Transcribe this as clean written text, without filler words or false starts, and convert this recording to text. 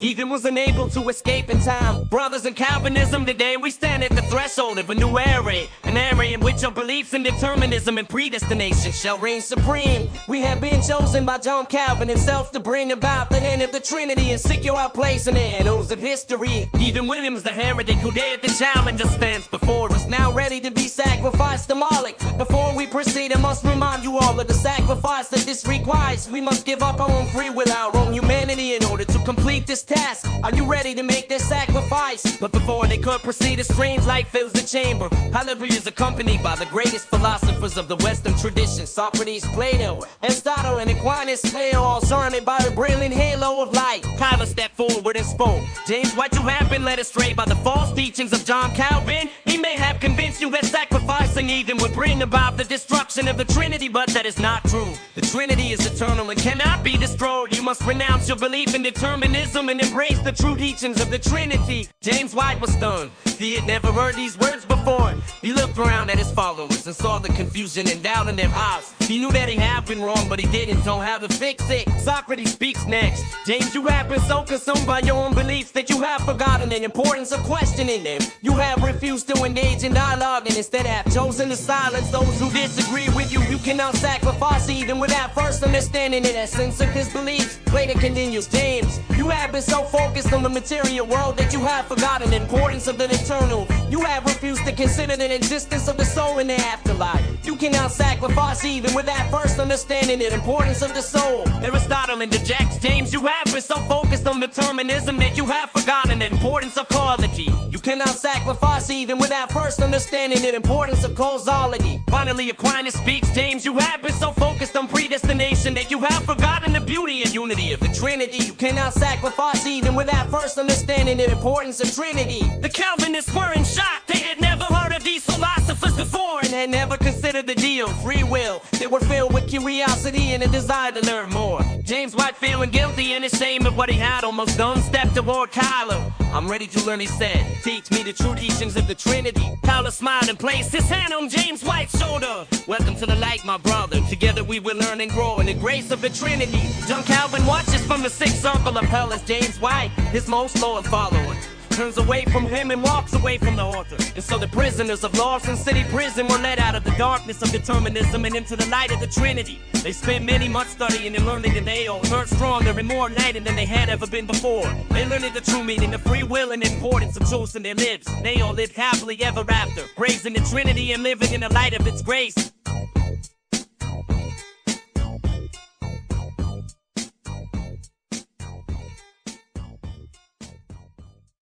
Ethan was unable to escape in time. Brothers in Calvinism, today we stand at the threshold of a new era. An era in which our beliefs in determinism and predestination shall reign supreme. We have been chosen by John Calvin himself to bring about the end of the Trinity and secure our place in the annals of history. Ethan Williams, the heretic who dared to challenge us, stands before us, now ready to be sacrificed to Moloch. Before we proceed, I must remind you all of the sacrifice that this requires. We must give up our own free will, our own humanity, in order to complete this task. Are you ready to make this sacrifice? But before they could proceed, a strange light fills the chamber. Hallelujah is accompanied by the greatest philosophers of the Western tradition: Socrates, Plato, Aristotle, and Aquinas. They are all surrounded by a brilliant halo of light. Kyla stepped forward and spoke. James, what you have been led astray by the false teachings of John Calvin. He may have convinced you that sacrificing Ethan would bring about the destruction of the Trinity, but that is not true. The Trinity is eternal and cannot be destroyed. You must renounce your belief in determinism and embrace the true teachings of the Trinity. James White was stunned. He had never heard these words before. He looked around at his followers and saw the confusion and doubt in their eyes. He knew that he had been wrong, but he didn't know how to fix it. Socrates speaks next. James, you have been so consumed by your own beliefs that you have forgotten the importance of questioning them. You have refused to engage in dialogue and instead have chosen to silence those who disagree with you. You cannot sacrifice even without first understanding the essence of his beliefs. Later continues, James, you have been so focused on the material world that you have forgotten the importance of the eternal. You have refused to consider the existence of the soul in the afterlife. You cannot sacrifice even without first understanding the importance of the soul. Aristotle interjects, James, you have been so focused on determinism that you have forgotten the importance of causality. You cannot sacrifice even without first understanding the importance of causality. Finally, Aquinas speaks, James, you have been so focused on predestination that you have forgotten the beauty and unity of the Trinity. You cannot sacrifice even without first understanding the importance of Trinity. The Calvinists were in shock. They had never heard of these philosophers before and had never considered the deal free will. They were filled with curiosity and a desire to learn more. James White, feeling guilty and ashamed of what he had almost done, stepped toward Kyla. I'm ready to learn, he said. Teach me the true teachings of the Trinity. Kyla smiled and placed his hand on James White's shoulder. Welcome to the light, my brother. Together we will learn and grow in the grace of the Trinity. John Calvin watches from the sixth circle of hell as James White, his most loyal follower, turns away from him and walks away from the altar. And so the prisoners of Lawson City Prison were led out of the darkness of determinism and into the light of the Trinity. They spent many months studying and learning, and they all emerged stronger and more enlightened than they had ever been before. They learned the true meaning of free will and the importance of choosing their lives. They all lived happily ever after, praising the Trinity and living in the light of its grace.